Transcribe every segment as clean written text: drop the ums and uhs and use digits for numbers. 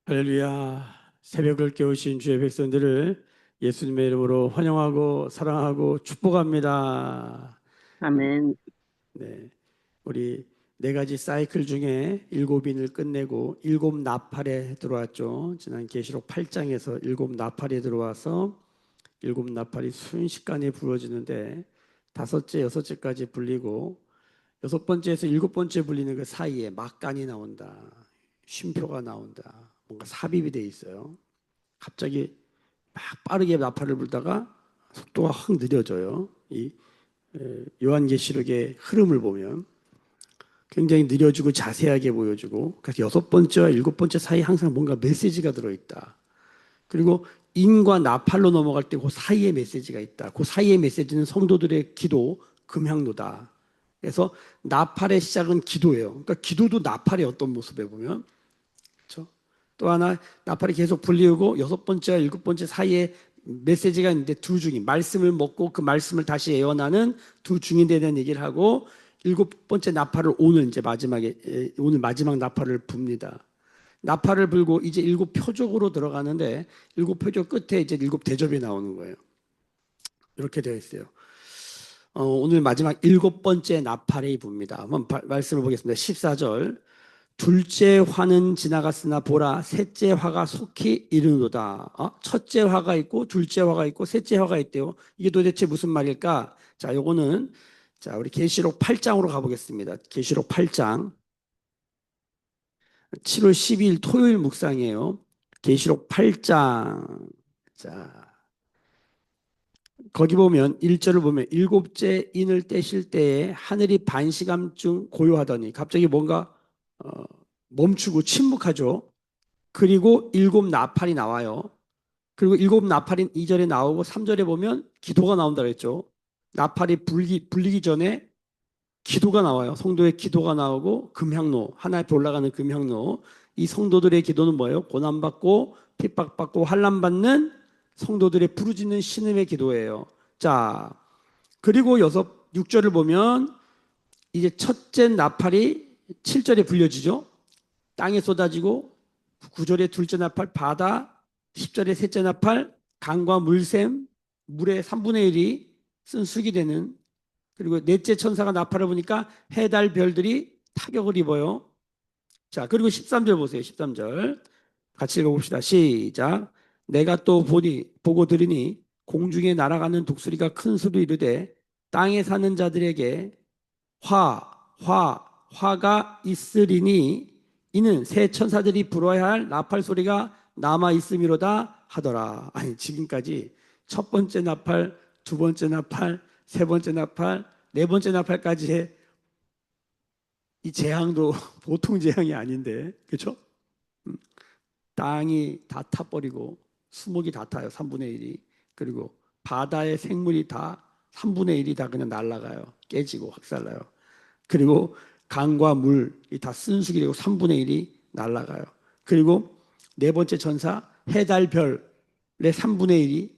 할렐루야. 새벽을 깨우신 주의 백성들을 예수님의 이름으로 환영하고 사랑하고 축복합니다. 아멘. 네, 우리 네 가지 사이클 중에 일곱 인을 끝내고 일곱 나팔에 들어왔죠. 지난 계시록 8장에서 일곱 나팔에 들어와서 일곱 나팔이 순식간에 부러지는데 다섯째, 여섯째까지 불리고 여섯 번째에서 일곱 번째 불리는 그 사이에 막간이 나온다. 쉼표가 나온다. 뭔가 삽입이 돼 있어요. 갑자기 막 빠르게 나팔을 불다가 속도가 확 느려져요. 이 요한계시록의 흐름을 보면 굉장히 느려지고 자세하게 보여주고, 그래서 여섯 번째와 일곱 번째 사이에 항상 뭔가 메시지가 들어있다. 그리고 인과 나팔로 넘어갈 때 그 사이에 메시지가 있다. 그 사이의 메시지는 성도들의 기도, 금향로다. 그래서 나팔의 시작은 기도예요. 그러니까 기도도 나팔의 어떤 모습에 보면, 그렇죠? 또 하나 나팔이 계속 불리우고 여섯 번째와 일곱 번째 사이에 메시지가 있는데 두 중인 말씀을 먹고 그 말씀을 다시 예언하는 두 중인에 대한 얘기를 하고, 일곱 번째 나팔을 오늘 이제 마지막에 오늘 마지막 나팔을 붑니다. 나팔을 불고 이제 일곱 표적으로 들어가는데 일곱 표적 끝에 이제 일곱 대접이 나오는 거예요. 이렇게 되어 있어요. 오늘 마지막 일곱 번째 나팔이 붑니다. 한번 말씀을 보겠습니다. 14절. 둘째 화는 지나갔으나 보라 셋째 화가 속히 이르노다. 첫째 화가 있고 둘째 화가 있고 셋째 화가 있대요. 이게 도대체 무슨 말일까? 자, 요거는 자, 우리 계시록 8장으로 가보겠습니다. 계시록 8장 7월 12일 토요일 묵상이에요. 계시록 8장. 자, 거기 보면 1절을 보면 일곱째 인을 떼실 때에 하늘이 반시간쯤 고요하더니 갑자기 뭔가 어, 멈추고 침묵하죠. 그리고 일곱 나팔이 나와요. 그리고 일곱 나팔이 2절에 나오고 3절에 보면 기도가 나온다 그랬죠. 나팔이 불리기 전에 기도가 나와요. 성도의 기도가 나오고 금향로, 하나 앞에 올라가는 금향로. 이 성도들의 기도는 뭐예요? 고난받고 핍박받고 환난받는 성도들의 부르짖는 신음의 기도예요. 자, 그리고 6절을 보면 이제 첫째 나팔이 7절에 불려지죠. 땅에 쏟아지고 9절에 둘째 나팔 바다, 10절에 셋째 나팔 강과 물샘, 물의 3분의 1이 쓴수기 되는, 그리고 넷째 천사가 나팔을 보니까 해, 달, 별들이 타격을 입어요. 자, 그리고 13절 보세요. 13절. 같이 읽어봅시다. 시작. 내가 또 보고 들으니 공중에 날아가는 독수리가 큰 소리로 이르되 땅에 사는 자들에게 화가 있으리니 이는 새 천사들이 불어야 할 나팔 소리가 남아 있음이로다 하더라. 아니, 지금까지 첫 번째 나팔, 두 번째 나팔, 세 번째 나팔, 네 번째 나팔까지의 이 재앙도 보통 재앙이 아닌데, 그렇죠? 땅이 다 타버리고 수목이 다 타요. 3분의 1이. 그리고 바다의 생물이 다 3분의 1이 다 그냥 날아가요. 깨지고 확살나요. 그리고 강과 물이 다 쓴수기 되고 3분의 1이 날아가요. 그리고 네 번째 천사 해, 달, 별의 3분의 1이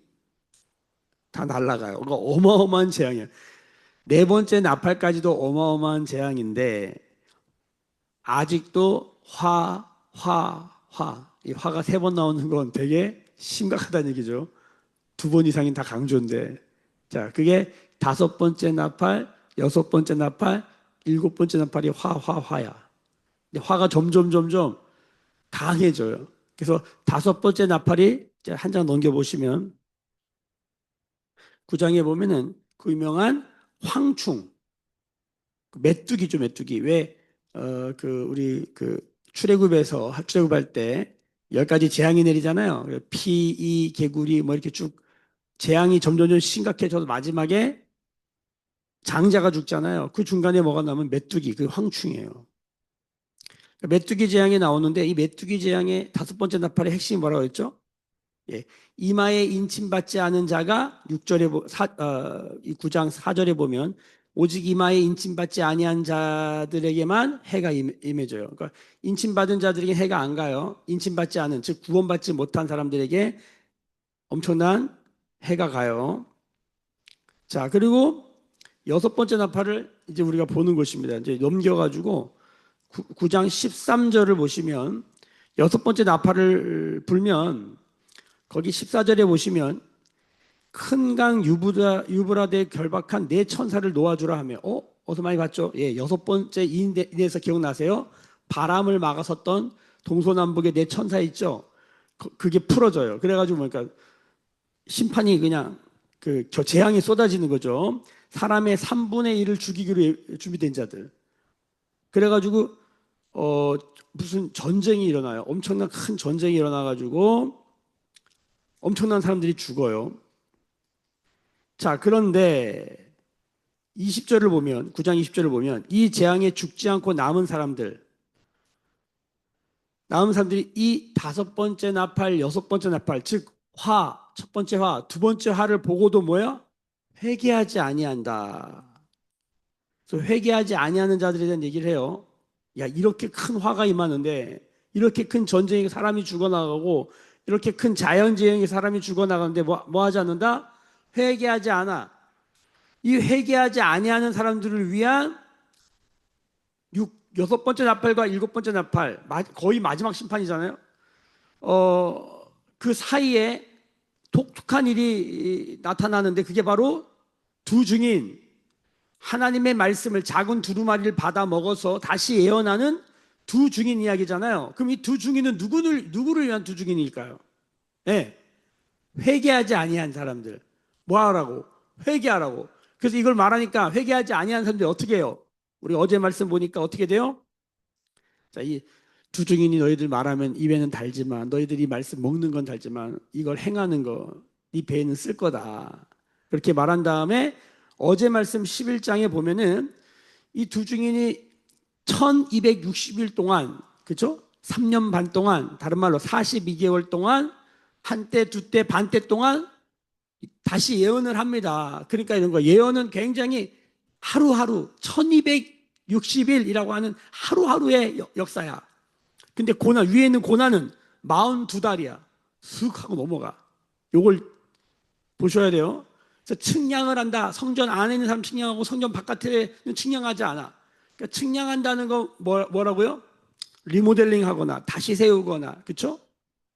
다 날아가요. 그러니까 어마어마한 재앙이에요. 네 번째 나팔까지도 어마어마한 재앙인데 아직도 이 화가 세 번 나오는 건 되게 심각하다는 얘기죠. 두 번 이상이 다 강조인데. 자, 그게 다섯 번째 나팔, 여섯 번째 나팔, 일곱 번째 나팔이 화야. 화가 점점 강해져요. 그래서 다섯 번째 나팔이 한 장 넘겨보시면 9장에 보면은 그 유명한 황충, 메뚜기죠, 메뚜기. 왜, 우리 출애굽에서 출애굽할 때 열 가지 재앙이 내리잖아요. 피, 이, 개구리 뭐 이렇게 쭉 재앙이 점점 심각해져서 마지막에 장자가 죽잖아요. 그 중간에 뭐가 나오면 메뚜기, 그 황충이에요. 메뚜기 재앙이 나오는데 이 메뚜기 재앙의 다섯 번째 나팔의 핵심이 뭐라고 했죠? 예. 이마에 인침받지 않은 자가 6절에 이 9장 4절에 보면 오직 이마에 인침받지 아니한 자들에게만 해가 임해져요. 그러니까 인침받은 자들에게 해가 안 가요. 인침받지 않은, 즉 구원받지 못한 사람들에게 엄청난 해가 가요. 자, 그리고 여섯 번째 나팔을 이제 우리가 보는 것입니다. 이제 넘겨가지고 9장 13절을 보시면 여섯 번째 나팔을 불면 거기 14절에 보시면 큰 강 유브라데에 결박한 네 천사를 놓아주라 하며 어디서 많이 봤죠? 예, 여섯 번째 인에서 기억나세요? 바람을 막아섰던 동서남북의 네 천사 있죠? 그게 풀어져요. 그래가지고 그러니까 심판이 그냥 그 재앙이 쏟아지는 거죠. 사람의 3분의 1을 죽이기로 준비된 자들. 그래가지고 무슨 전쟁이 일어나요. 엄청난 큰 전쟁이 일어나가지고 엄청난 사람들이 죽어요. 자, 그런데 20절을 보면 9장 20절을 보면 이 재앙에 죽지 않고 남은 사람들이 이 다섯 번째 나팔, 여섯 번째 나팔, 즉 첫 번째 화, 두 번째 화를 보고도 뭐야? 회개하지 아니한다. 그래서 회개하지 아니하는 자들에 대한 얘기를 해요. 야, 이렇게 큰 화가 임하는데, 이렇게 큰 전쟁에 사람이 죽어나가고, 이렇게 큰 자연재해에 사람이 죽어나가는데 뭐 하지 않는다? 회개하지 않아. 이 회개하지 아니하는 사람들을 위한 여섯 번째 나팔과 일곱 번째 나팔, 거의 마지막 심판이잖아요. 그 사이에 독특한 일이 나타나는데 그게 바로 두 증인, 하나님의 말씀을 작은 두루마리를 받아 먹어서 다시 예언하는 두 증인 이야기잖아요. 그럼 이 두 증인은 누구를 위한 두 증인일까요? 네, 회개하지 아니한 사람들. 뭐 하라고? 회개하라고. 그래서 이걸 말하니까 회개하지 아니한 사람들이 어떻게 해요? 우리 어제 말씀 보니까 어떻게 돼요? 자, 이 두 증인이 너희들 말하면 입에는 달지만 너희들이 말씀 먹는 건 달지만 이걸 행하는 거 네 배에는 쓸 거다. 그렇게 말한 다음에 어제 말씀 11장에 보면은 이 두 증인이 1260일 동안, 그죠? 3년 반 동안, 다른 말로 42개월 동안 한때, 두때, 반때 동안 다시 예언을 합니다. 그러니까 이런 거 예언은 굉장히 하루하루 1260일이라고 하는 하루하루의 역사야. 근데 위에 있는 고난은 42달이야. 슥 하고 넘어가. 요걸 보셔야 돼요. 그래서 측량을 한다. 성전 안에 있는 사람 측량하고 성전 바깥에는 측량하지 않아. 그러니까 측량한다는 거 뭐라고요? 리모델링 하거나 다시 세우거나, 그렇죠?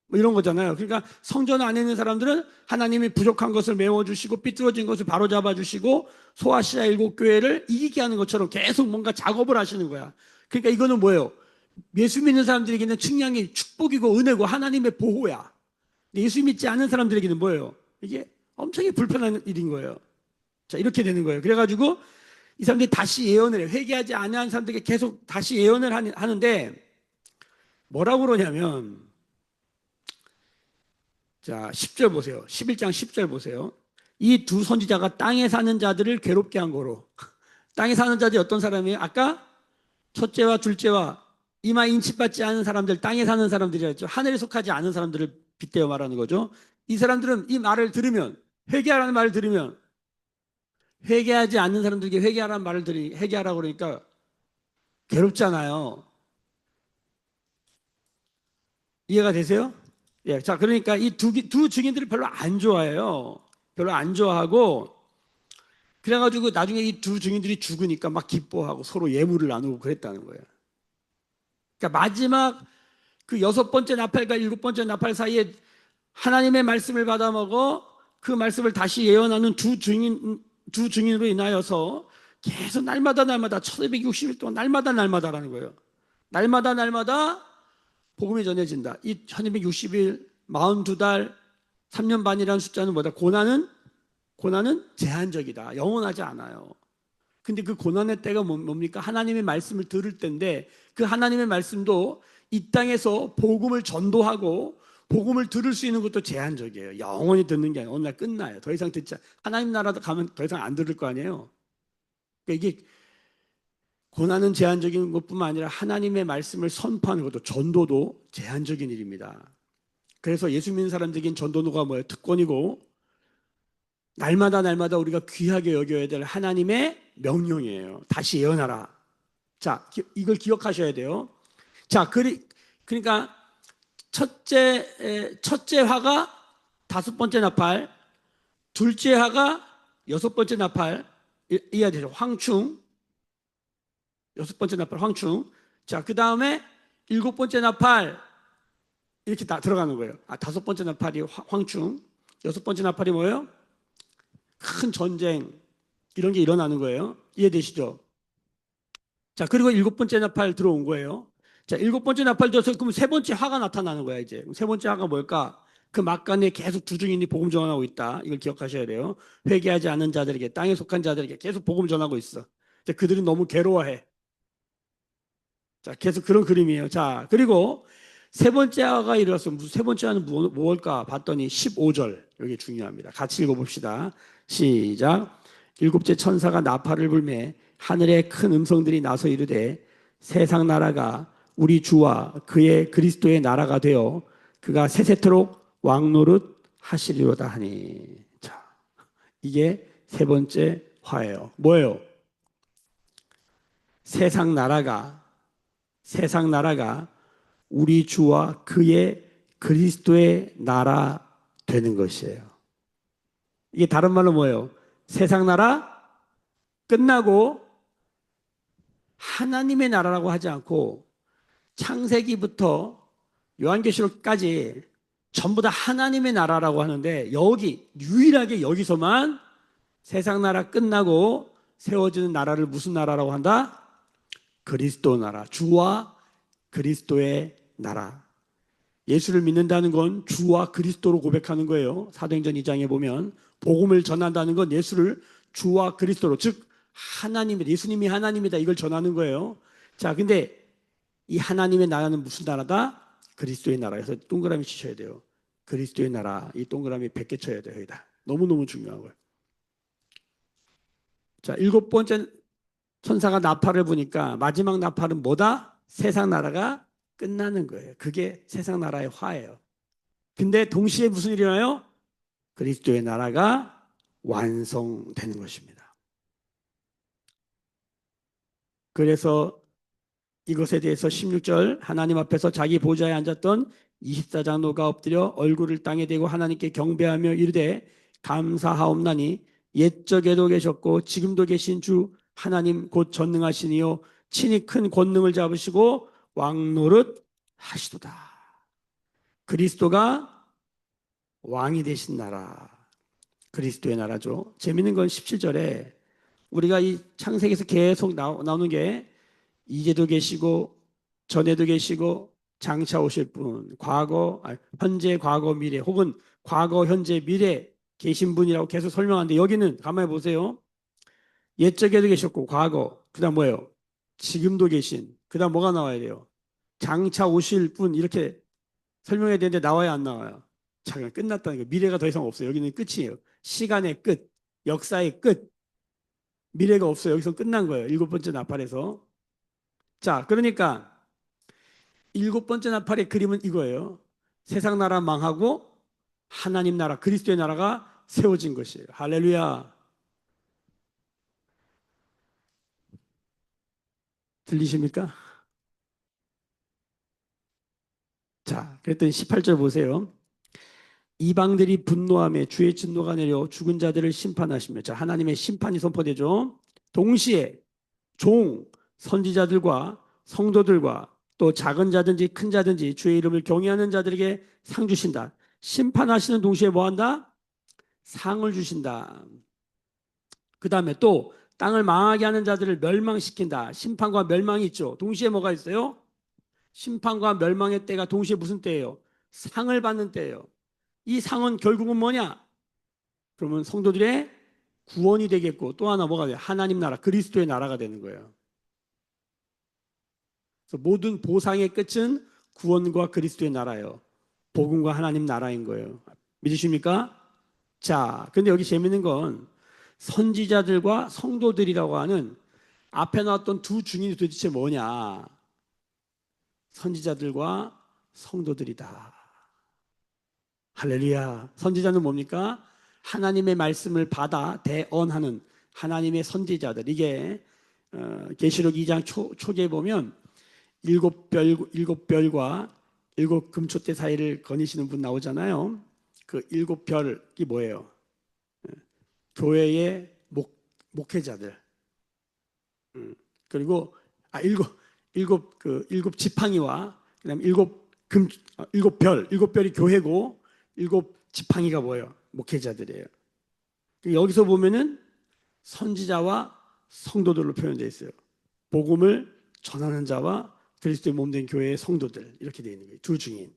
뭐 이런 거잖아요. 그러니까 성전 안에 있는 사람들은 하나님이 부족한 것을 메워주시고 삐뚤어진 것을 바로잡아 주시고 소아시아 일곱 교회를 이기게 하는 것처럼 계속 뭔가 작업을 하시는 거야. 그러니까 이거는 뭐예요? 예수 믿는 사람들에게는 측량이 축복이고 은혜고 하나님의 보호야. 예수 믿지 않는 사람들에게는 뭐예요? 이게 엄청나게 불편한 일인 거예요. 자, 이렇게 되는 거예요. 그래가지고 이 사람들이 다시 예언을 해. 회개하지 않은 사람들에게 계속 다시 예언을 하는데 뭐라고 그러냐면, 자, 10절 보세요. 11장 10절 보세요. 이 두 선지자가 땅에 사는 자들을 괴롭게 한 거로. 땅에 사는 자들이 어떤 사람이에요? 아까 첫째와 둘째와 이마 인치받지 않은 사람들, 땅에 사는 사람들이었죠. 하늘에 속하지 않은 사람들을 빗대어 말하는 거죠. 이 사람들은 이 말을 들으면, 회개하라는 말을 들으면, 회개하지 않는 사람들에게 회개하라는 말을 회개하라고 그러니까 괴롭잖아요. 이해가 되세요? 예. 자, 그러니까 이 두 증인들을 별로 안 좋아해요. 별로 안 좋아하고, 그래가지고 나중에 이 두 증인들이 죽으니까 막 기뻐하고 서로 예물을 나누고 그랬다는 거예요. 그러니까 마지막 그 여섯 번째 나팔과 일곱 번째 나팔 사이에 하나님의 말씀을 받아 먹어 그 말씀을 다시 예언하는 두 증인으로 인하여서 계속 날마다 1260일 동안 날마다라는 거예요. 날마다 복음이 전해진다. 이 1260일, 42달, 3년 반이라는 숫자는 뭐다? 고난은 제한적이다. 영원하지 않아요. 근데 그 고난의 때가 뭡니까? 하나님의 말씀을 들을 때인데 그 하나님의 말씀도 이 땅에서 복음을 전도하고 복음을 들을 수 있는 것도 제한적이에요. 영원히 듣는 게 아니라 어느 날 끝나요. 더 이상 듣지 하나님 나라도 가면 더 이상 안 들을 거 아니에요. 그러니까 이게 고난은 제한적인 것뿐만 아니라 하나님의 말씀을 선포하는 것도 전도도 제한적인 일입니다. 그래서 예수 믿는 사람들에겐 전도가 뭐예요? 특권이고 날마다 우리가 귀하게 여겨야 될 하나님의 명령이에요. 다시 예언하라. 자, 이걸 기억하셔야 돼요. 자, 그러니까 첫째 화가 다섯 번째 나팔, 둘째 화가 여섯 번째 나팔, 이해되죠? 황충, 여섯 번째 나팔 황충. 자, 그 다음에 일곱 번째 나팔, 이렇게 다 들어가는 거예요. 다섯 번째 나팔이 황충, 여섯 번째 나팔이 뭐예요? 큰 전쟁, 이런 게 일어나는 거예요. 이해되시죠? 자, 그리고 일곱 번째 나팔 들어온 거예요. 자, 일곱 번째 나팔 들어서 그럼 세 번째 화가 나타나는 거야, 이제. 세 번째 화가 뭘까? 그 막간에 계속 두 증인이 복음 전하고 있다. 이걸 기억하셔야 돼요. 회개하지 않은 자들에게, 땅에 속한 자들에게 계속 복음 전하고 있어. 그들이 너무 괴로워해. 자, 계속 그런 그림이에요. 자, 그리고 세 번째 화가 일어났어. 무슨 세 번째 화는 뭘까 봤더니 15절. 여기 중요합니다. 같이 읽어봅시다. 시작. 일곱째 천사가 나팔을 불매 하늘에 큰 음성들이 나서 이르되 세상 나라가 우리 주와 그의 그리스도의 나라가 되어 그가 세세토록 왕노릇 하시리로다 하니. 자, 이게 세 번째 화예요. 뭐예요? 세상 나라가 세상 나라가 우리 주와 그의 그리스도의 나라 되는 것이에요. 이게 다른 말로 뭐예요? 세상 나라 끝나고 하나님의 나라라고 하지 않고 창세기부터 요한계시록까지 전부 다 하나님의 나라라고 하는데 여기 유일하게 여기서만 세상 나라 끝나고 세워지는 나라를 무슨 나라라고 한다? 그리스도 나라. 주와 그리스도의 나라. 예수를 믿는다는 건 주와 그리스도로 고백하는 거예요. 사도행전 2장에 보면 복음을 전한다는 건 예수를 주와 그리스도로, 즉 하나님이다. 예수님이 하나님이다. 이걸 전하는 거예요. 자, 근데 이 하나님의 나라는 무슨 나라다? 그리스도의 나라에서 동그라미 치셔야 돼요. 그리스도의 나라. 이 동그라미 100개 쳐야 돼요. 여기다. 너무너무 중요한 거예요. 자, 일곱 번째 천사가 나팔을 부니까 마지막 나팔은 뭐다? 세상 나라가 끝나는 거예요. 그게 세상 나라의 화예요. 근데 동시에 무슨 일이 나요? 그리스도의 나라가 완성되는 것입니다. 그래서 이것에 대해서 16절 하나님 앞에서 자기 보좌에 앉았던 24장로가 엎드려 얼굴을 땅에 대고 하나님께 경배하며 이르되 감사하옵나니 옛적에도 계셨고 지금도 계신 주 하나님 곧 전능하시니요 친히 큰 권능을 잡으시고 왕노릇 하시도다. 그리스도가 왕이 되신 나라, 그리스도의 나라죠. 재밌는 건 17절에 우리가 이 창세기에서 계속 나오는 게 이제도 계시고 전에도 계시고 장차 오실 분, 현재, 과거, 미래 혹은 과거, 현재, 미래 계신 분이라고 계속 설명하는데 여기는 가만히 보세요. 옛적에도 계셨고 과거, 그다음 뭐예요? 지금도 계신, 그다음 뭐가 나와야 돼요? 장차 오실 분 이렇게 설명해야 되는데 나와야 안 나와요? 자, 끝났다는 거. 미래가 더 이상 없어요. 여기는 끝이에요. 시간의 끝, 역사의 끝, 미래가 없어요. 여기서 끝난 거예요. 일곱 번째 나팔에서. 자, 그러니까 일곱 번째 나팔의 그림은 이거예요. 세상 나라 망하고 하나님 나라, 그리스도의 나라가 세워진 것이에요. 할렐루야. 들리십니까? 자, 그랬더니 18절 보세요. 이방들이 분노하며 주의 진노가 내려 죽은 자들을 심판하시며, 자, 하나님의 심판이 선포되죠. 동시에 종, 선지자들과 성도들과 또 작은 자든지 큰 자든지 주의 이름을 경외하는 자들에게 상 주신다. 심판하시는 동시에 뭐 한다? 상을 주신다. 그 다음에 또 땅을 망하게 하는 자들을 멸망시킨다. 심판과 멸망이 있죠. 동시에 뭐가 있어요? 심판과 멸망의 때가 동시에 무슨 때예요? 상을 받는 때예요. 이 상은 결국은 뭐냐? 그러면 성도들의 구원이 되겠고 또 하나 뭐가 돼요? 하나님 나라, 그리스도의 나라가 되는 거예요. 그래서 모든 보상의 끝은 구원과 그리스도의 나라예요. 복음과 하나님 나라인 거예요. 믿으십니까? 자, 근데 여기 재밌는 건 선지자들과 성도들이라고 하는 앞에 나왔던 두 증인이 도대체 뭐냐? 선지자들과 성도들이다. 할렐루야. 선지자는 뭡니까? 하나님의 말씀을 받아 대언하는 하나님의 선지자들. 이게 계시록 2장 초기에 보면 일곱 별과 일곱 금초대 사이를 거니시는 분 나오잖아요. 그 일곱 별이 뭐예요? 교회의 목회자들. 그리고 일곱 지팡이와 그다음 일곱 금, 일곱 별, 일곱 별이 교회고 일곱 지팡이가 뭐예요? 목회자들이에요. 여기서 보면은 선지자와 성도들로 표현되어 있어요. 복음을 전하는 자와 그리스도의 몸된 교회의 성도들 이렇게 되어 있는 거예요. 두 중인.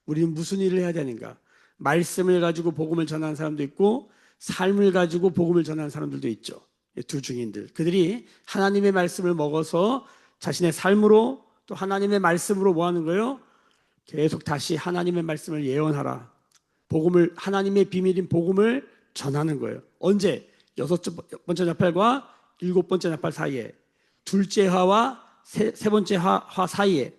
우리는 무슨 일을 해야 되는가? 말씀을 가지고 복음을 전하는 사람도 있고 삶을 가지고 복음을 전하는 사람들도 있죠. 두 중인들. 그들이 하나님의 말씀을 먹어서 자신의 삶으로 또 하나님의 말씀으로 뭐 하는 거예요? 계속 다시 하나님의 말씀을 예언하라. 복음을 하나님의 비밀인 복음을 전하는 거예요. 언제? 여섯 번째 나팔과 일곱 번째 나팔 사이에 둘째 화와 세 번째 화 사이에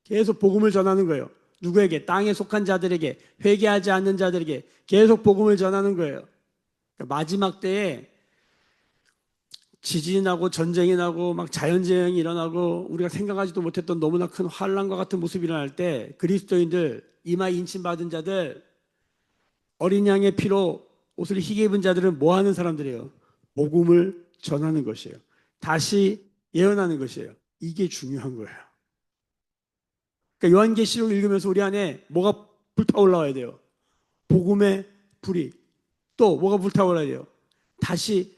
계속 복음을 전하는 거예요. 누구에게? 땅에 속한 자들에게, 회개하지 않는 자들에게 계속 복음을 전하는 거예요. 그러니까 마지막 때에 지진이 나고 전쟁이 나고 막 자연재해이 일어나고 우리가 생각하지도 못했던 너무나 큰 환란과 같은 모습이 일어날 때 그리스도인들, 이마에 인침받은 자들, 어린 양의 피로 옷을 희게 입은 자들은 뭐 하는 사람들이에요? 복음을 전하는 것이에요. 다시 예언하는 것이에요. 이게 중요한 거예요. 그러니까 요한계시록 읽으면서 우리 안에 뭐가 불타올라야 돼요? 복음의 불이. 또 뭐가 불타올라야 돼요? 다시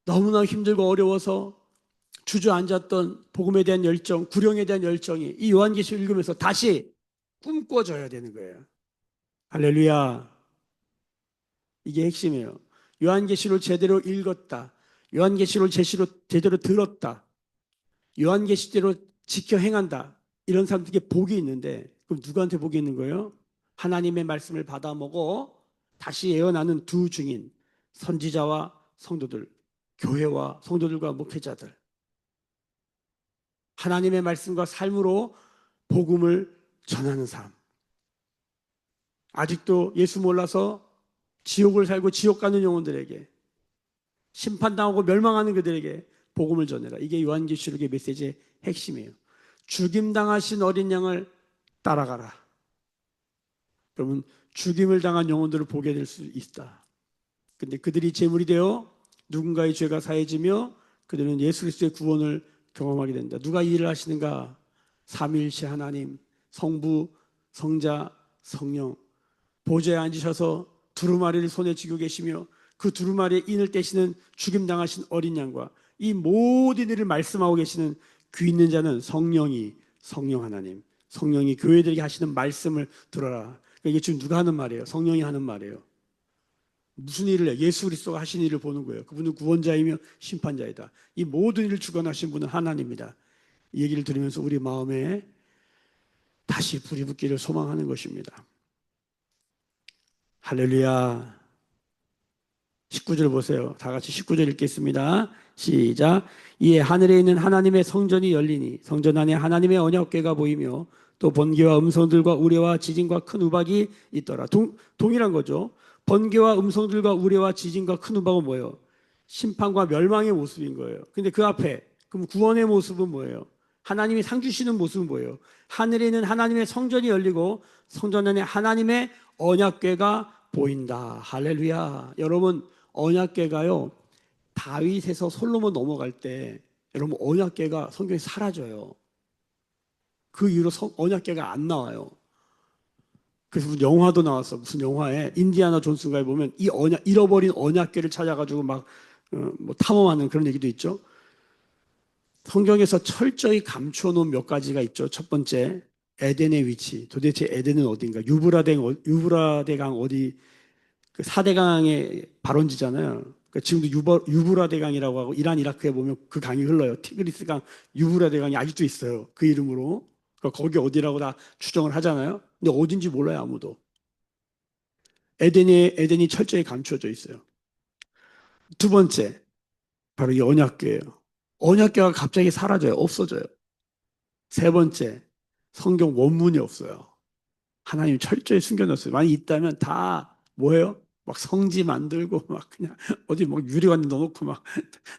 너무나 힘들고 어려워서 주저앉았던 복음에 대한 열정, 구령에 대한 열정이 이 요한계시록 읽으면서 다시 꿈꿔져야 되는 거예요. 할렐루야. 이게 핵심이에요. 요한계시록을 제대로 읽었다. 요한계시록을 제대로 들었다. 요한계시대로 지켜 행한다. 이런 사람들에게 복이 있는데 그럼 누구한테 복이 있는 거예요? 하나님의 말씀을 받아 먹어 다시 예언하는 두 증인, 선지자와 성도들, 교회와 성도들과 목회자들. 하나님의 말씀과 삶으로 복음을 전하는 삶. 아직도 예수 몰라서 지옥을 살고 지옥 가는 영혼들에게 심판당하고 멸망하는 그들에게 복음을 전해라. 이게 요한계시록의 메시지의 핵심이에요. 죽임당하신 어린 양을 따라가라. 그러면 죽임을 당한 영혼들을 보게 될 수 있다. 근데 그들이 제물이 되어 누군가의 죄가 사해지며 그들은 예수 그리스도의 구원을 경험하게 된다. 누가 이 일을 하시는가? 삼위일체 하나님, 성부, 성자, 성령 보좌에 앉으셔서 두루마리를 손에 쥐고 계시며 그 두루마리에 인을 떼시는 죽임당하신 어린 양과 이 모든 일을 말씀하고 계시는 귀 있는 자는 성령 하나님, 성령이 교회들에게 하시는 말씀을 들어라. 그러니까 이게 지금 누가 하는 말이에요? 성령이 하는 말이에요. 무슨 일을 해? 예수 그리스도가 하신 일을 보는 거예요. 그분은 구원자이며 심판자이다. 이 모든 일을 주관하신 분은 하나님입니다. 이 얘기를 들으면서 우리 마음에 다시 불이 붙기를 소망하는 것입니다. 할렐루야. 19절 보세요. 다 같이 19절 읽겠습니다. 시작. 이에 하늘에 있는 하나님의 성전이 열리니 성전 안에 하나님의 언약궤가 보이며 또 번개와 음성들과 우레와 지진과 큰 우박이 있더라. 동일한 거죠. 번개와 음성들과 우레와 지진과 큰 우박은 뭐예요? 심판과 멸망의 모습인 거예요. 근데 그 앞에 그럼 구원의 모습은 뭐예요? 하나님이 상 주시는 모습은 뭐예요? 하늘에 있는 하나님의 성전이 열리고 성전 안에 하나님의 언약궤가 보인다. 할렐루야. 여러분 언약궤가요. 다윗에서 솔로몬 넘어갈 때 여러분 언약궤가 성경에 사라져요. 그 이후로 언약궤가 안 나와요. 그래서 무슨 영화도 나왔어. 무슨 영화에 인디아나 존스인가에 보면 이 잃어버린 언약궤를 찾아가지고 막 뭐 탐험하는 그런 얘기도 있죠. 성경에서 철저히 감추어 놓은 몇 가지가 있죠. 첫 번째, 에덴의 위치. 도대체 에덴은 어딘가? 유브라데강 어디 그 4대강의 발원지잖아요. 그러니까 지금도 유브라데강이라고 하고 이란 이라크에 보면 그 강이 흘러요. 티그리스강, 유브라데강이 아직도 있어요. 그 이름으로. 그러니까 거기 어디라고 다 추정을 하잖아요. 근데 어딘지 몰라요, 아무도. 에덴이 철저히 감추어져 있어요. 두 번째, 바로 이 언약궤예요. 언약궤가 갑자기 사라져요. 없어져요. 세 번째, 성경 원문이 없어요. 하나님 철저히 숨겨놨어요. 만약 있다면 다 뭐예요? 막 성지 만들고 막 그냥 어디 막 유리관 넣어놓고 막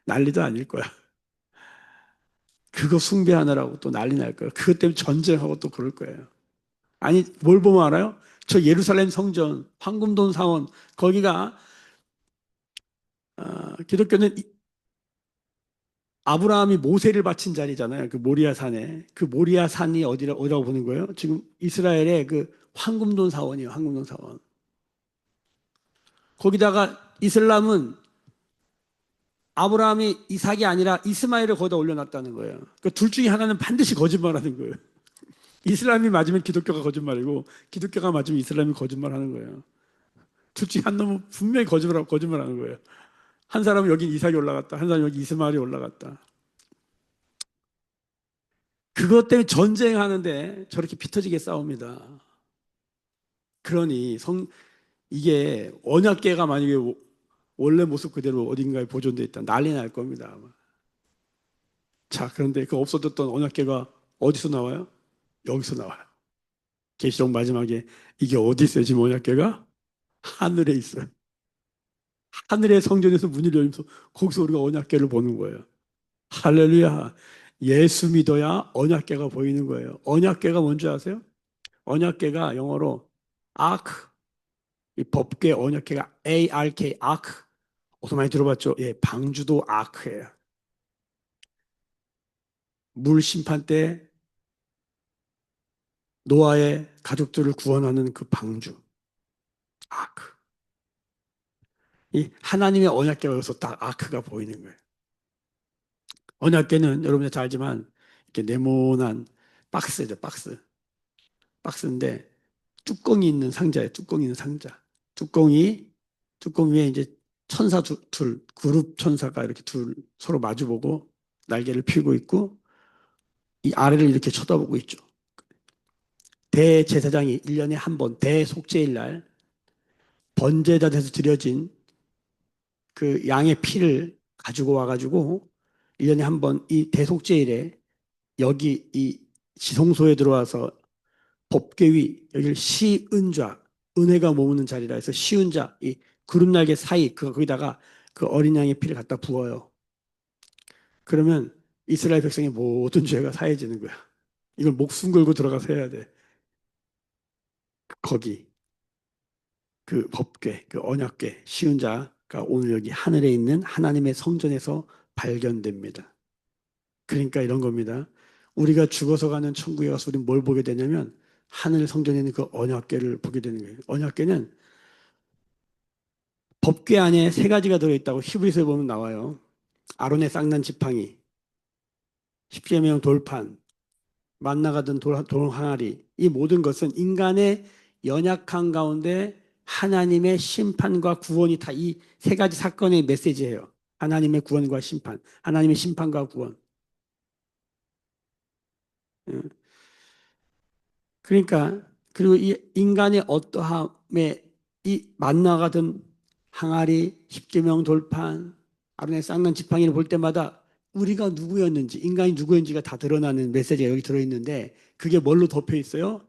난리도 아닐 거야. 그거 숭배하느라고 또 난리 날 거예요. 그것 때문에 전쟁하고 또 그럴 거예요. 아니 뭘 보면 알아요? 저 예루살렘 성전, 황금돈 사원 거기가 기독교는 아브라함이 모세를 바친 자리잖아요. 그 모리아 산에. 그 모리아 산이 어디라고 보는 거예요? 지금 이스라엘의 그 황금돈 사원이에요. 황금돈 사원. 거기다가 이슬람은 아브라함이 이삭이 아니라 이스마엘을 거기다 올려놨다는 거예요. 그러니까 둘 중에 하나는 반드시 거짓말하는 거예요. 이슬람이 맞으면 기독교가 거짓말이고 기독교가 맞으면 이슬람이 거짓말하는 거예요. 둘 중에 한 놈은 분명히 거짓말하는 거예요. 한 사람은 여기 이삭이 올라갔다. 한 사람은 여기 이스마엘이 올라갔다. 그것 때문에 전쟁하는데 저렇게 피 터지게 싸웁니다. 그러니 이게 언약궤가 만약에 원래 모습 그대로 어딘가에 보존돼 있다 난리 날 겁니다. 아마. 자, 그런데 그 없어졌던 언약궤가 어디서 나와요? 여기서 나와요. 계시록 마지막에 이게 어디 있어요? 지금 언약궤가 하늘에 있어요. 하늘의 성전에서 문이 열리면서 거기서 우리가 언약궤를 보는 거예요. 할렐루야. 예수 믿어야 언약궤가 보이는 거예요. 언약궤가 뭔지 아세요? 언약궤가 영어로 아크, 이 법궤 언약궤가 ARK, 아크. 어서 많이 들어봤죠? 예, 방주도 아크예요. 물 심판 때 노아의 가족들을 구원하는 그 방주, 아크. 이 하나님의 언약궤가 여기서 딱 아크가 보이는 거예요. 언약궤는 여러분들 잘 알지만 이렇게 네모난 박스죠, 박스. 박스인데 뚜껑이 있는 상자예요. 뚜껑이 있는 상자. 뚜껑 위에 이제 천사 둘, 그룹 천사가 이렇게 둘 서로 마주보고 날개를 펴고 있고 이 아래를 이렇게 쳐다보고 있죠. 대제사장이 1년에 한 번 대속죄일 날 번제단에서 드려진 그 양의 피를 가지고 와가지고 1년에 한 번 이 대속죄일에 여기 이 지성소에 들어와서 법궤 위 여기를 시은좌 은혜가 머무는 자리라 해서 시은좌 이 구름날개 사이 거기다가 그 어린 양의 피를 갖다 부어요. 그러면 이스라엘 백성의 모든 죄가 사해지는 거야. 이걸 목숨 걸고 들어가서 해야 돼. 거기 그 법궤, 그 언약궤, 시은자가 오늘 여기 하늘에 있는 하나님의 성전에서 발견됩니다. 그러니까 이런 겁니다. 우리가 죽어서 가는 천국에 가서 우리는 뭘 보게 되냐면 하늘 성전에 있는 그 언약궤를 보게 되는 거예요. 언약궤는 법궤 안에 세 가지가 들어있다고 히브리서에 보면 나와요. 아론의 쌍난 지팡이, 십계명 돌판, 만나가던 돌 항아리. 이 모든 것은 인간의 연약한 가운데 하나님의 심판과 구원이 다 이 세 가지 사건의 메시지예요. 하나님의 구원과 심판, 하나님의 심판과 구원. 예. 그러니까 그리고 이 인간의 어떠함에 이 만나가던 항아리, 십계명 돌판, 아론의 쌍난 지팡이를 볼 때마다 우리가 누구였는지, 인간이 누구였는지가 다 드러나는 메시지가 여기 들어있는데 그게 뭘로 덮여 있어요?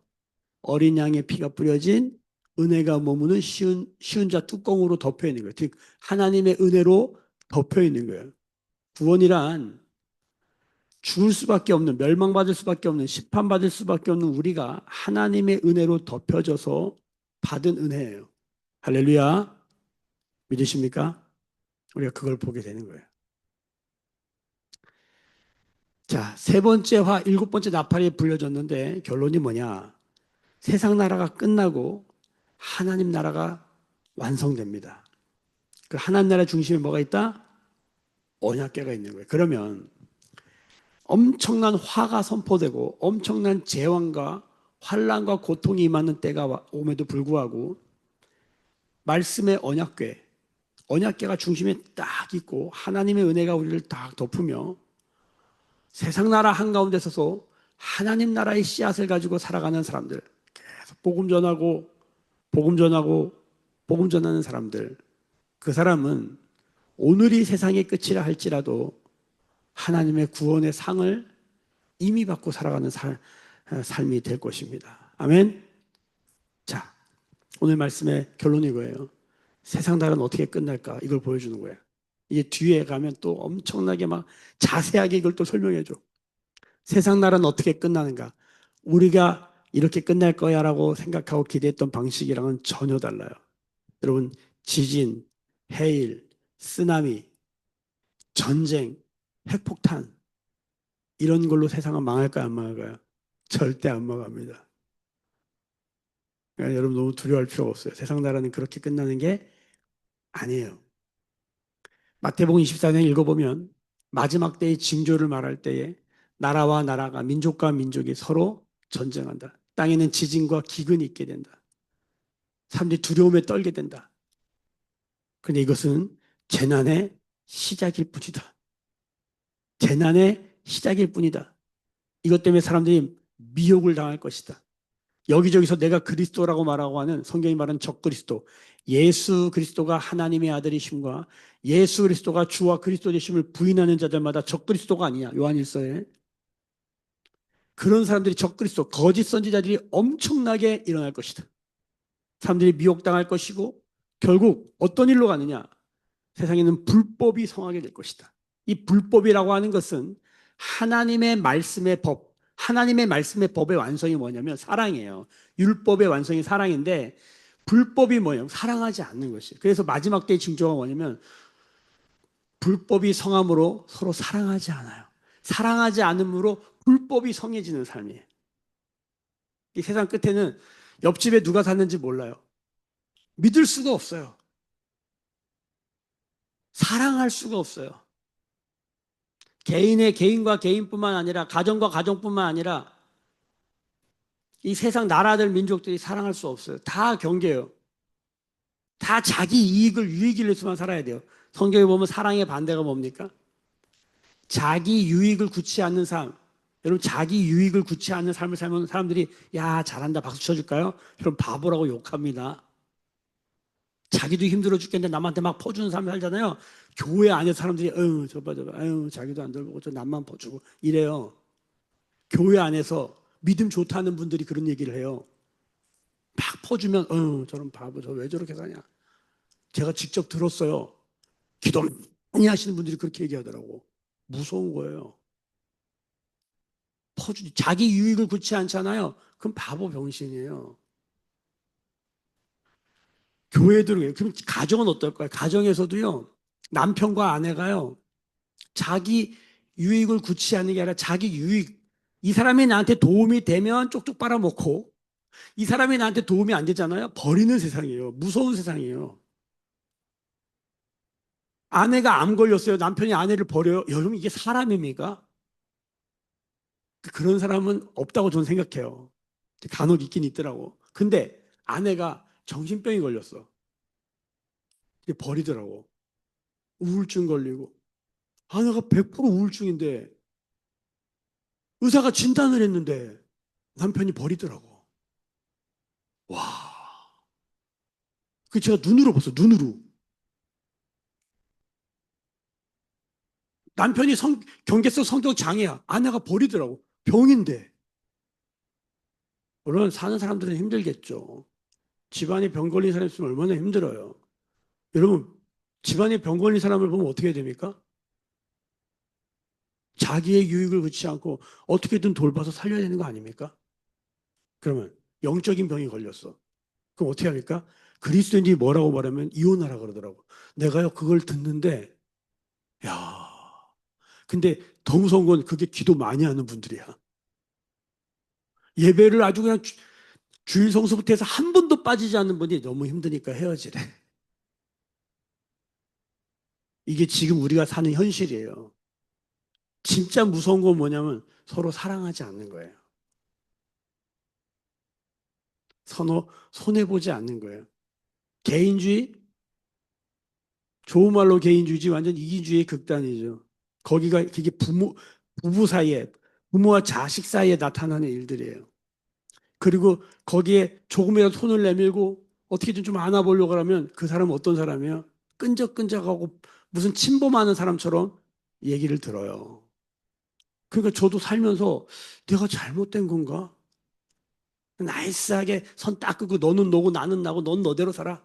어린 양의 피가 뿌려진 은혜가 머무는 쉬운 자 뚜껑으로 덮여 있는 거예요. 즉 하나님의 은혜로 덮여 있는 거예요. 구원이란 죽을 수밖에 없는 멸망받을 수밖에 없는 심판받을 수밖에 없는 우리가 하나님의 은혜로 덮여져서 받은 은혜예요. 할렐루야. 믿으십니까? 우리가 그걸 보게 되는 거예요. 자, 세 번째 화, 일곱 번째 나팔이 불려졌는데 결론이 뭐냐? 세상 나라가 끝나고 하나님 나라가 완성됩니다. 그 하나님 나라 중심에 뭐가 있다? 언약궤가 있는 거예요. 그러면 엄청난 화가 선포되고 엄청난 재앙과 환란과 고통이 임하는 때가 오에도 불구하고 말씀의 언약궤가 중심에 딱 있고 하나님의 은혜가 우리를 딱 덮으며 세상 나라 한가운데 서서 하나님 나라의 씨앗을 가지고 살아가는 사람들 계속 복음 전하고 복음 전하고 복음 전하는 사람들 그 사람은 오늘이 세상의 끝이라 할지라도 하나님의 구원의 상을 이미 받고 살아가는 삶이 될 것입니다. 아멘. 자, 오늘 말씀의 결론이 이거예요. 세상 나라는 어떻게 끝날까? 이걸 보여주는 거예요. 이게 뒤에 가면 또 엄청나게 막 자세하게 이걸 또 설명해 줘. 세상 나라는 어떻게 끝나는가? 우리가 이렇게 끝날 거야라고 생각하고 기대했던 방식이랑은 전혀 달라요. 여러분, 지진, 해일, 쓰나미, 전쟁, 핵폭탄 이런 걸로 세상은 망할까요, 안 망할까요? 절대 안 망합니다. 그러니까 여러분 너무 두려워할 필요가 없어요. 세상 나라는 그렇게 끝나는 게 아니에요. 마태복음 24장 읽어보면 마지막 때의 징조를 말할 때에 나라와 나라가 민족과 민족이 서로 전쟁한다. 땅에는 지진과 기근이 있게 된다. 사람들이 두려움에 떨게 된다. 그런데 이것은 재난의 시작일 뿐이다. 재난의 시작일 뿐이다. 이것 때문에 사람들이 미혹을 당할 것이다. 여기저기서 내가 그리스도라고 말하고 하는 성경이 말하는 적그리스도, 예수 그리스도가 하나님의 아들이심과 예수 그리스도가 주와 그리스도 되심을 부인하는 자들마다 적그리스도가 아니냐. 요한일서에. 그런 사람들이 적그리스도, 거짓 선지자들이 엄청나게 일어날 것이다. 사람들이 미혹당할 것이고 결국 어떤 일로 가느냐. 세상에는 불법이 성하게 될 것이다. 이 불법이라고 하는 것은 하나님의 말씀의 법, 하나님의 말씀의 법의 완성이 뭐냐면 사랑이에요. 율법의 완성이 사랑인데 불법이 뭐예요? 사랑하지 않는 것이에요. 그래서 마지막 때의 징조가 뭐냐면 불법이 성함으로 서로 사랑하지 않아요. 사랑하지 않음으로 불법이 성해지는 삶이에요. 이 세상 끝에는 옆집에 누가 샀는지 몰라요. 믿을 수가 없어요. 사랑할 수가 없어요. 개인과 개인뿐만 아니라 가정과 가정뿐만 아니라 이 세상 나라들 민족들이 사랑할 수 없어요. 다 경계예요. 다 자기 이익을 유익을 위해서만 살아야 돼요. 성경에 보면 사랑의 반대가 뭡니까? 자기 유익을 굳이 않는 삶. 여러분 자기 유익을 굳이 않는 삶을 살면 사람들이 야 잘한다 박수 쳐줄까요? 여러분 바보라고 욕합니다. 자기도 힘들어 죽겠는데 남한테 막 퍼주는 삶을 살잖아요. 교회 안에 사람들이 저봐 자기도 안 들고 저 남만 퍼주고 이래요. 교회 안에서 믿음 좋다는 분들이 그런 얘기를 해요. 막 퍼주면 저런 바보 저 왜 저렇게 사냐. 제가 직접 들었어요. 기도 많이 하시는 분들이 그렇게 얘기하더라고. 무서운 거예요. 퍼주 자기 유익을 굳이 않잖아요. 그럼 바보 병신이에요. 교회도 그래요. 그럼 가정은 어떨까요? 가정에서도요. 남편과 아내가요. 자기 유익을 굳이 않는 게 아니라 자기 유익. 이 사람이 나한테 도움이 되면 쪽쪽 빨아먹고 이 사람이 나한테 도움이 안 되잖아요. 버리는 세상이에요. 무서운 세상이에요. 아내가 암 걸렸어요. 남편이 아내를 버려요. 여러분 이게 사람입니까? 그런 사람은 없다고 저는 생각해요. 간혹 있긴 있더라고. 근데 아내가 정신병이 걸렸어. 버리더라고. 우울증 걸리고. 아내가 100% 우울증인데 의사가 진단을 했는데 남편이 버리더라고. 와. 그 제가 눈으로 봤어. 눈으로. 남편이 경계성 성격 장애야. 아내가 버리더라고. 병인데. 물론 사는 사람들은 힘들겠죠. 집안에 병 걸린 사람 있으면 얼마나 힘들어요. 여러분, 집안에 병 걸린 사람을 보면 어떻게 해야 됩니까? 자기의 유익을 그치 않고 어떻게든 돌봐서 살려야 되는 거 아닙니까? 그러면 영적인 병이 걸렸어. 그럼 어떻게 합니까? 그리스도인들이 뭐라고 말하면 이혼하라 그러더라고. 내가요, 그걸 듣는데, 야, 근데 더 무서운 건 그게 기도 많이 하는 분들이야. 예배를 아주 그냥 주일 성수부터 해서 한 번도 빠지지 않는 분이 너무 힘드니까 헤어지래. 이게 지금 우리가 사는 현실이에요. 진짜 무서운 건 뭐냐면 서로 사랑하지 않는 거예요. 서로 손해보지 않는 거예요. 개인주의? 좋은 말로 개인주의지 완전 이기주의의 극단이죠. 거기가 그게 부부 사이에, 부모와 자식 사이에 나타나는 일들이에요. 그리고 거기에 조금이라도 손을 내밀고 어떻게든 좀 안아보려고 하면 그 사람은 어떤 사람이에요? 끈적끈적하고 무슨 침범하는 사람처럼 얘기를 들어요. 그러니까 저도 살면서 내가 잘못된 건가? 나이스하게 선 딱 끄고 너는 너고 나는 나고 넌 너대로 살아.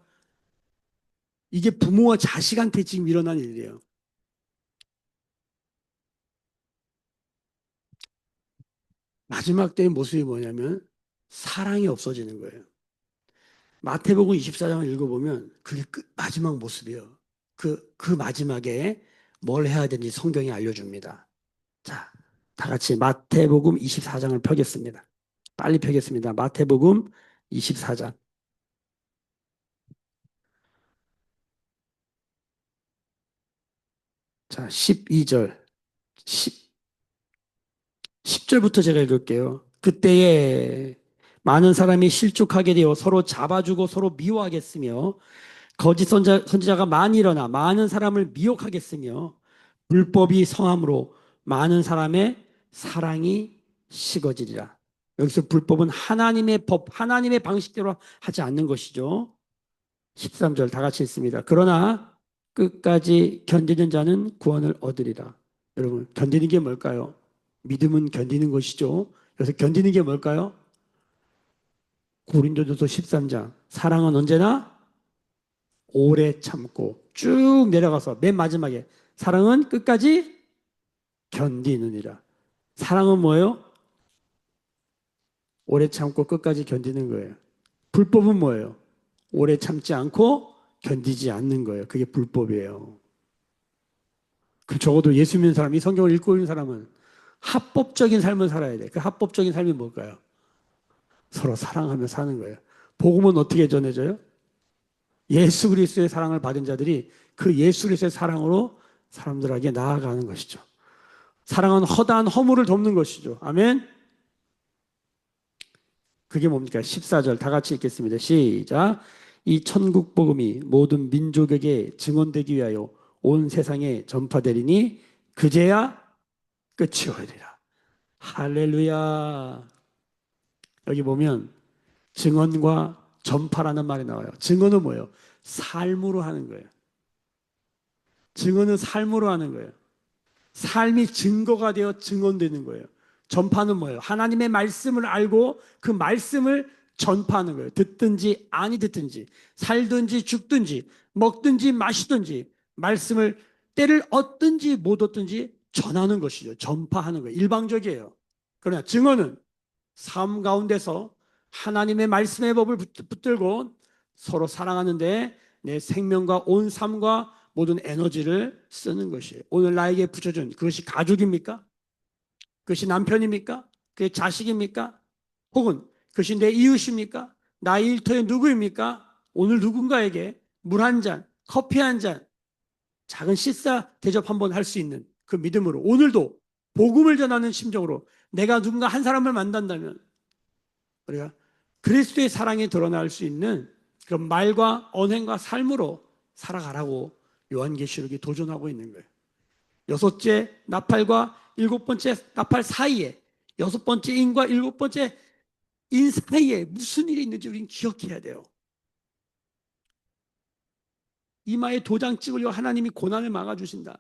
이게 부모와 자식한테 지금 일어난 일이에요. 마지막 때의 모습이 뭐냐면 사랑이 없어지는 거예요. 마태복음 24장을 읽어보면 그게 마지막 모습이에요. 그 마지막에 뭘 해야 되는지 성경이 알려줍니다. 자, 다 같이 마태복음 24장을 펴겠습니다. 빨리 펴겠습니다. 마태복음 24장. 자, 12절. 10절부터 제가 읽을게요. 그때에 많은 사람이 실족하게 되어 서로 잡아주고 서로 미워하겠으며 거짓 선지자가 많이 일어나 많은 사람을 미혹하겠으며 불법이 성함으로 많은 사람의 사랑이 식어지리라. 여기서 불법은 하나님의 법, 하나님의 방식대로 하지 않는 것이죠. 13절 다 같이 읽습니다. 그러나 끝까지 견디는 자는 구원을 얻으리라. 여러분, 견디는 게 뭘까요? 믿음은 견디는 것이죠. 그래서 견디는 게 뭘까요? 고린도전서 13장. 사랑은 언제나 오래 참고 쭉 내려가서 맨 마지막에 사랑은 끝까지 견디느니라. 사랑은 뭐예요? 오래 참고 끝까지 견디는 거예요. 불법은 뭐예요? 오래 참지 않고 견디지 않는 거예요. 그게 불법이에요. 그 적어도 예수 믿는 사람, 이 성경을 읽고 있는 사람은 합법적인 삶을 살아야 돼. 그 합법적인 삶이 뭘까요? 서로 사랑하며 사는 거예요. 복음은 어떻게 전해져요? 예수 그리스도의 사랑을 받은 자들이 그 예수 그리스도의 사랑으로 사람들에게 나아가는 것이죠. 사랑은 허다한 허물을 덮는 것이죠. 아멘. 그게 뭡니까? 14절 다 같이 읽겠습니다. 시작. 이 천국 복음이 모든 민족에게 증언되기 위하여 온 세상에 전파되리니 그제야 끝이 오리라. 할렐루야. 여기 보면 증언과 전파라는 말이 나와요. 증언은 뭐예요? 삶으로 하는 거예요. 증언은 삶으로 하는 거예요. 삶이 증거가 되어 증언되는 거예요. 전파는 뭐예요? 하나님의 말씀을 알고 그 말씀을 전파하는 거예요. 듣든지 아니 듣든지 살든지 죽든지 먹든지 마시든지 말씀을 때를 얻든지 못 얻든지 전하는 것이죠. 전파하는 거예요. 일방적이에요. 그러나 증언은 삶 가운데서 하나님의 말씀의 법을 붙들고 서로 사랑하는데 내 생명과 온 삶과 모든 에너지를 쓰는 것이에요. 오늘 나에게 붙여준 그것이 가족입니까? 그것이 남편입니까? 그게 자식입니까? 혹은 그것이 내 이웃입니까? 나의 일터의 누구입니까? 오늘 누군가에게 물 한 잔, 커피 한 잔, 작은 식사 대접 한번 할 수 있는 그 믿음으로 오늘도 복음을 전하는 심정으로 내가 누군가 한 사람을 만난다면 우리가 그리스도의 사랑이 드러날 수 있는 그런 말과 언행과 삶으로 살아가라고 요한계시록이 도전하고 있는 거예요. 여섯째 나팔과 일곱 번째 나팔 사이에 여섯 번째 인과 일곱 번째 인 사이에 무슨 일이 있는지 우리는 기억해야 돼요. 이마에 도장 찍으려 하나님이 고난을 막아주신다.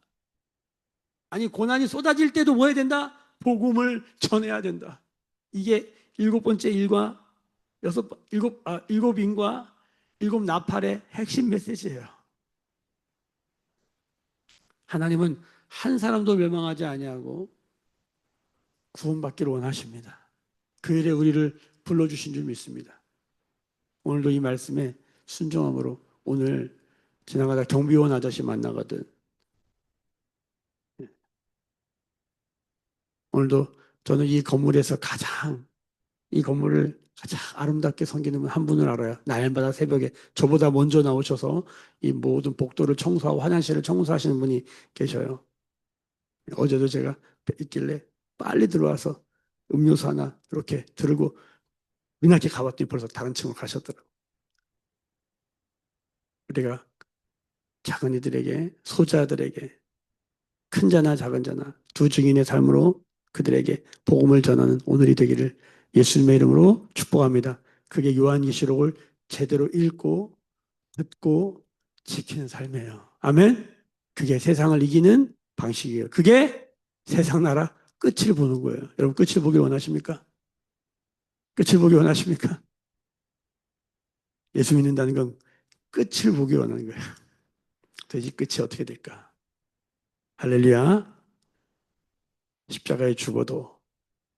아니 고난이 쏟아질 때도 뭐 해야 된다? 복음을 전해야 된다. 이게 일곱 번째 일과 일곱 인과 일곱 나팔의 핵심 메시지예요. 하나님은 한 사람도 멸망하지 아니하고 구원받기를 원하십니다. 그 일에 우리를 불러주신 줄 믿습니다. 오늘도 이 말씀에 순종함으로 오늘 지나가다 경비원 아저씨 만나거든. 오늘도 저는 이 건물에서 이 건물을 가장 아름답게 섬기는 분 한 분을 알아요. 날마다 새벽에 저보다 먼저 나오셔서 이 모든 복도를 청소하고 화장실을 청소하시는 분이 계셔요. 어제도 제가 있길래 빨리 들어와서 음료수 하나 이렇게 들고 이렇게 가봤더니 벌써 다른 층으로 가셨더라고요. 우리가 작은 이들에게, 소자들에게 큰 자나 작은 자나 두 증인의 삶으로 그들에게 복음을 전하는 오늘이 되기를 예수님의 이름으로 축복합니다. 그게 요한계시록을 제대로 읽고 듣고 지키는 삶이에요. 아멘. 그게 세상을 이기는 방식이에요. 그게 세상 나라 끝을 보는 거예요. 여러분 끝을 보길 원하십니까? 끝을 보기 원하십니까? 예수 믿는다는 건 끝을 보기 원하는 거예요. 도대체 끝이 어떻게 될까? 할렐루야. 십자가에 죽어도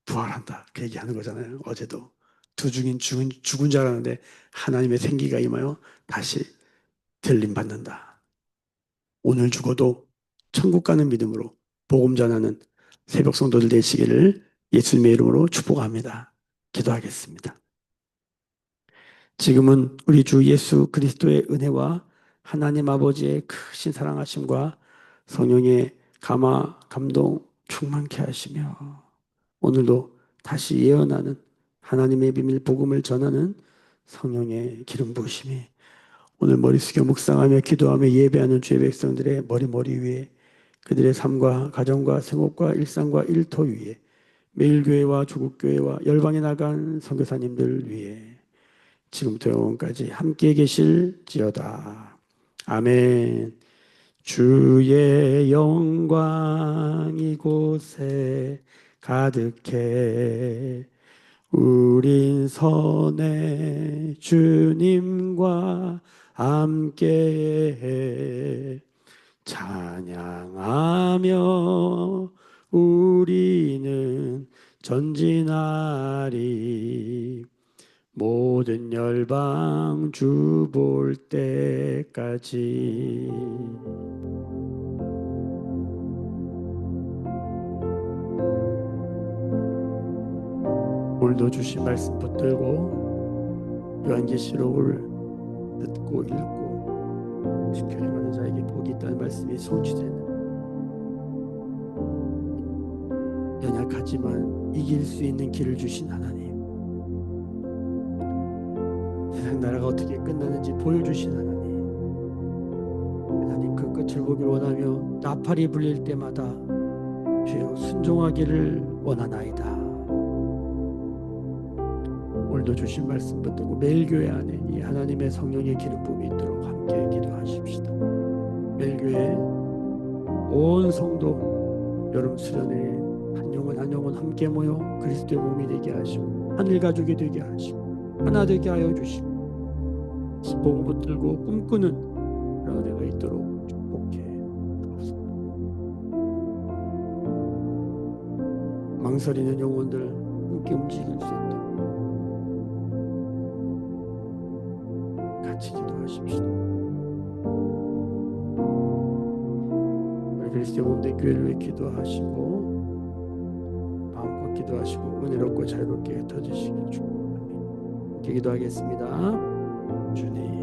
부활한다. 그 얘기하는 거잖아요. 어제도 두 중인 죽은 줄 알았는데 하나님의 생기가 임하여 다시 들림 받는다. 오늘 죽어도 천국 가는 믿음으로 복음 전하는 새벽 성도들 되시기를 예수님의 이름으로 축복합니다. 기도하겠습니다. 지금은 우리 주 예수 그리스도의 은혜와 하나님 아버지의 크신 사랑하심과 성령의 감화, 감동 충만케 하시며 오늘도 다시 예언하는 하나님의 비밀 복음을 전하는 성령의 기름 부으심이 오늘 머리 숙여 묵상하며 기도하며 예배하는 주의 백성들의 머리 위에 그들의 삶과 가정과 생업과 일상과 일터 위에 매일교회와 조국교회와 열방에 나간 선교사님들 위에 지금부터 영원까지 함께 계실지어다. 아멘. 주의 영광 이곳에 가득해 우린 선의 주님과 함께해 찬양하며 우리는 전진하리 모든 열방 주 볼 때까지. 오늘도 주신 말씀 붙들고 요한계시록을 듣고 읽고 지켜 행하는 자에게 복이 있다는 말씀이 성취되는 연약하지만 이길 수 있는 길을 주신 하나님, 세상 나라가 어떻게 끝나는지 보여주신 하나님, 하나님 그 끝을 보기를 원하며 나팔이 불릴 때마다 주여 순종하기를 원하나이다. 오늘도 주신 말씀 붙들고 매일 교회 안에 이 하나님의 성령의 기름 부음이 있도록 함께 기도하십시다. 매일 교회 온 성도 여름 수련회 한 영혼 함께 모여 그리스도의 몸이 되게 하시고 하늘 가족이 되게 하시고 하나 되게 하여 주시고 복음 붙들고 꿈꾸는 그런 은혜가 있도록 축복해 주옵소서. 망설이는 영혼들 함께 움직일 수 있도록 같이 기도하십시다. 우리 그리스도의 몸된 교회를 위해 기도하시고 마음껏 기도하시고 은혜롭고 자유롭게 흩어지시길 축복합니다. 기도하겠습니다. 주님